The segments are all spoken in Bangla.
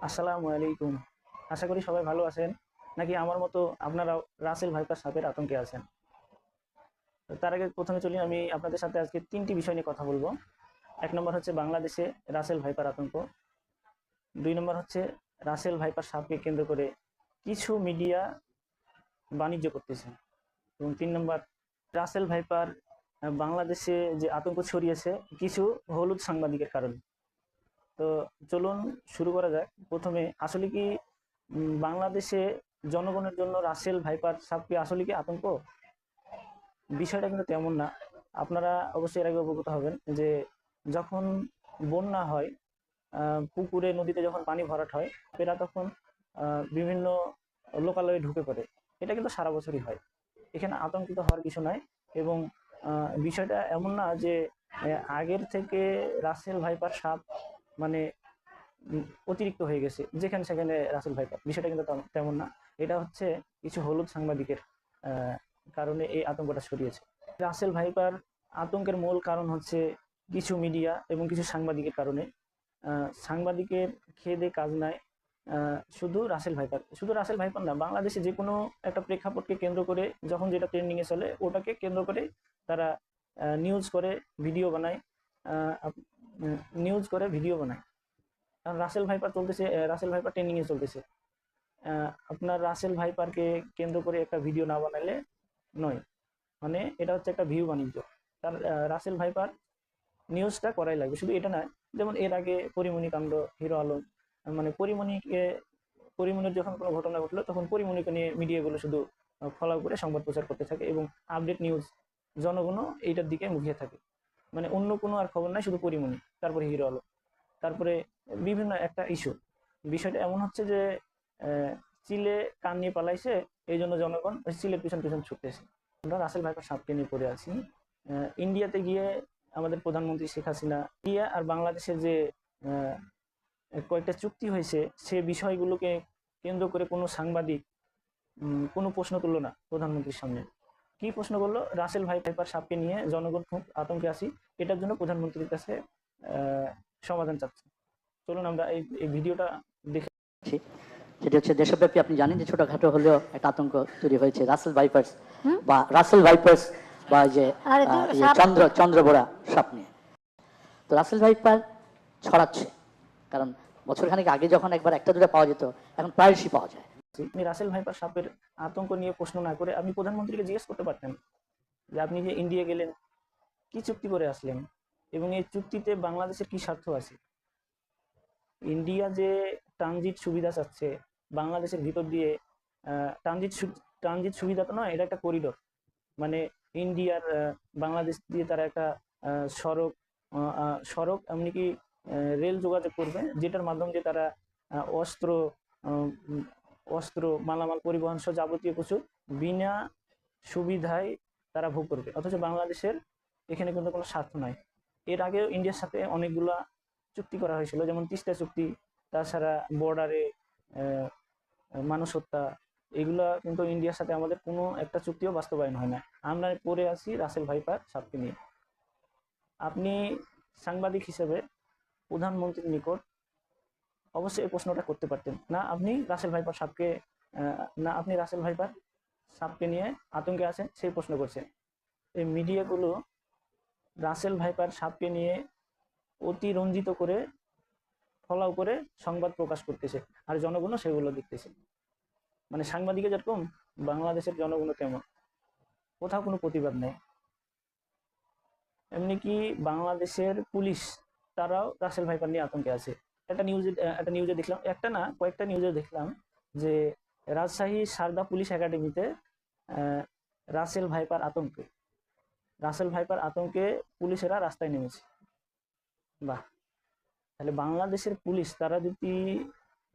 আসসালামু আলাইকুম। আশা করি সবাই ভালো আছেন। নাকি আমার মতো আপনারাও রাসেল ভাইপার সাপের আতঙ্কে আছেন? তো তার আগে ১ম এ চলি আমি আপনাদের সাথে আজকে ৩ টি বিষয় নিয়ে কথা বলব। ১ নম্বর হচ্ছে বাংলাদেশে রাসেল ভাইপার আতঙ্ক। ২ নম্বর হচ্ছে রাসেল ভাইপার সাপকে কেন্দ্র করে কিছু মিডিয়া বাণিজ্য করতেছে। এবং ৩ নম্বর রাসেল ভাইপার বাংলাদেশে যে আতঙ্ক ছড়িয়েছে কিছু হলুদ সাংবাদিকের কারণে। তো চলুন শুরু করা যাক। ১ম এ আসলে কি বাংলাদেশে জনগণের জন্য রাসেল ভাইপার সাপ কি আসলে কি আতঙ্ক? বিষয়টা কিন্তু তেমন না। আপনারা অবশ্যই এর আগে অবগত হবেন যে যখন বন্যা হয়, পুকুরে নদীতে যখন পানি ভরাট হয়, এরা তখন বিভিন্ন লোকালয়ে ঢুকে পড়ে। এটা কিন্তু সারা বছরই হয়। এখানে আতঙ্কিত হওয়ার কিছু নাই। এবং বিষয়টা এমন না যে আগের থেকে রাসেল ভাইপার সাপ মানে অতিরিক্ত হয়ে গেছে যেখানে সেখানে রাসেল ভাইপার, বিষয়টা কিন্তু তেমন না। এটা হচ্ছে কিছু হলুদ সাংবাদিকের কারণে এই আতঙ্কটা ছড়িয়েছে। রাসেল ভাইপার আতঙ্কের মূল কারণ হচ্ছে কিছু মিডিয়া এবং কিছু সাংবাদিকের কারণে। সাংবাদিকের খেয়ে দিয়ে কাজ নাই। শুধু রাসেল ভাইপার না, বাংলাদেশে যে কোনো একটা প্রেক্ষাপটকে কেন্দ্র করে যখন যেটা ট্রেন্ডিংয়ে চলে ওটাকে কেন্দ্র করে তারা নিউজ করে ভিডিও বানায়। নিউজ করে ভিডিও বানায়। কারণ রাসেল ভাইপার চলতেছে, রাসেল ভাইপার ট্রেন্ডিং এ চলতেছে। আপনার রাসেল ভাইপারকে কেন্দ্র করে একটা ভিডিও না বানাইলে নয়। মানে এটা হচ্ছে একটা ভিউ বাণিজ্য। তার রাসেল ভাইপার নিউজটা করাই লাগবে। শুধু এটা নয়, যেমন এর আগে পরিমণি কাণ্ড, হিরো আলম, মানে পরিমণির যখন কোনো ঘটনা ঘটলো তখন পরিমণিকে নিয়ে মিডিয়াগুলো শুধু ফলো করে সংবাদ প্রচার করতে থাকে এবং আপডেট নিউজ জনগণও এইটার দিকে মুখিয়ে থাকে। মানে অন্য কোনো আর খবর নাই, শুধু পরিমণি, তারপরে হিরো আলম, তারপরে বিভিন্ন একটা ইস্যু। বিষয়টা এমন হচ্ছে যে চিলে কান নিয়ে পালাইছে, এই জন্য জনগণ ওই চিলের পিছন পিছন ছুটতেছে। আমরা রাসেল ভাইপার সাপকে নিয়ে পড়ে আছি। ইন্ডিয়াতে গিয়ে আমাদের প্রধানমন্ত্রী শেখ হাসিনা ইন্ডিয়া আর বাংলাদেশের যে কয়েকটা চুক্তি হয়েছে সে বিষয়গুলোকে কেন্দ্র করে কোনো সাংবাদিক কোনো প্রশ্ন তুললো না প্রধানমন্ত্রীর সামনে। কি প্রশ্ন করলো? রাসেল ভাইপার সাপকে নিয়ে জনগণ খুব আতঙ্কে আছি, এটার জন্য প্রধানমন্ত্রীর কাছে সমাধান চাচ্ছে। চলুন আমরা এই ভিডিওটা দেখে। সেটা হচ্ছে দেশব্যাপী আপনি জানেন যে ছোটখাটো হলেও একটা আতঙ্ক তৈরি হয়েছে রাসেল ভাইপার্স বা যে চন্দ্রবোড়া সাপ নিয়ে। তো রাসেল ভাইপার ছড়াচ্ছে, কারণ বছরখানেক আগে যখন একবার একটা দুটো পাওয়া যেত, এখন প্রায়শই পাওয়া যায়। রাসেল ভাইপার সাপের আতঙ্ক নিয়ে প্রশ্ন না করে আপনি প্রধানমন্ত্রীকে জিজ্ঞেস করতে পারতেন যে আপনি যে ইন্ডিয়া গেলেন, কি চুক্তি করে আসলেন এবং এই চুক্তিতে বাংলাদেশের কি স্বার্থ আছে? ইন্ডিয়া যে ট্রানজিট সুবিধা চাচ্ছে বাংলাদেশের ভিতর দিয়ে, ট্রানজিট সুবিধা তো নয়, এটা একটা করিডোর। মানে ইন্ডিয়ার বাংলাদেশ দিয়ে তারা একটা সড়ক সড়ক এমনকি রেল যোগাযোগ করবে, যেটার মাধ্যমে দিয়ে তারা অস্ত্র অস্ত্র মালামাল পরিবহন সহ যাবতীয় কিছু বিনা সুবিধায় তারা ভোগ করবে। অথচ বাংলাদেশের এখানে কিন্তু কোনো স্বার্থ নাই। এর আগেও ইন্ডিয়ার সাথে অনেকগুলা চুক্তি করা হয়েছিল, যেমন তিস্তা চুক্তি, তাছাড়া বর্ডারে মানুষ হত্যা, এগুলা কিন্তু ইন্ডিয়ার সাথে আমাদের কোনো একটা চুক্তিও বাস্তবায়ন হয় না। আমরা পড়ে আছি রাসেল ভাইপার সাপকে নিয়ে। আপনি সাংবাদিক হিসেবে প্রধানমন্ত্রীর নিকট অবশ্যই এই প্রশ্নটা করতে পারতেন না। আপনি রাসেল ভাইপার সাপকে নিয়ে আতঙ্কে আছেন সেই প্রশ্ন করছেন। এই মিডিয়াগুলো রাসেল ভাইপার সাপকে নিয়ে অতিরঞ্জিত করে ফলাও করে সংবাদ প্রকাশ করতেছে, আর জনগণও সেগুলো দেখতেছে। মানে সাংবাদিকে যেরকম, বাংলাদেশের জনগণও তেমন, কোথাও কোনো প্রতিবাদ নেই। এমনি কি বাংলাদেশের পুলিশ, তারাও রাসেল ভাইপার নিয়ে আতঙ্কে আছে। একটা নিউজে দেখলাম, একটা না কয়েকটা নিউজে দেখলাম যে রাজশাহী সারদা পুলিশ একাডেমিতে রাসেল ভাইপার আতঙ্কে পুলিশেরা রাস্তায় নেমেছে। বাহ! তাহলে বাংলাদেশের পুলিশ তারা যদি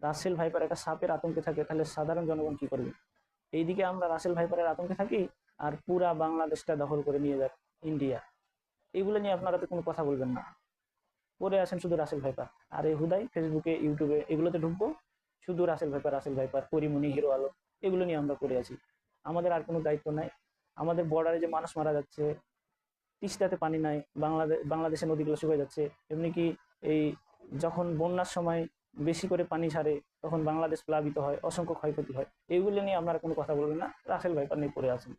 রাসেল ভাইপার একটা সাপের আতঙ্কে থাকে, তাহলে সাধারণ জনগণ কি করবে? এইদিকে আমরা রাসেল ভাইপারের আতঙ্কে থাকি, আর পুরা বাংলাদেশটা দখল করে নিয়ে যাক ইন্ডিয়া। এগুলো নিয়ে আপনারা তো কোনো কথা বলবেন না, পড়ে আছেন শুধু রাসেল ভাইপার। আর এই হুদাই ফেসবুকে, ইউটিউবে এগুলোতে ঢুকবো, শুধু Russell viper, Pori Moni, hero Alam, এগুলো নিয়ে আমরা পড়ে আছি। আমাদের আর কোনো দায়িত্ব নাই। আমাদের বর্ডারে যে মানুষ মারা যাচ্ছে, তিস্তাতে পানি নাই, বাংলাদেশের নদীগুলো শুকিয়ে যাচ্ছে। এমনি কি এই যখন বন্যার সময় বেশি করে পানি ছাড়ে, তখন বাংলাদেশ প্লাবিত হয়, অসংখ্য ক্ষয়ক্ষতি হয়, এইগুলো নিয়ে আপনারা কোনো কথা বলবেন না, রাসেল ভাইপার নিয়ে পড়ে আছেন।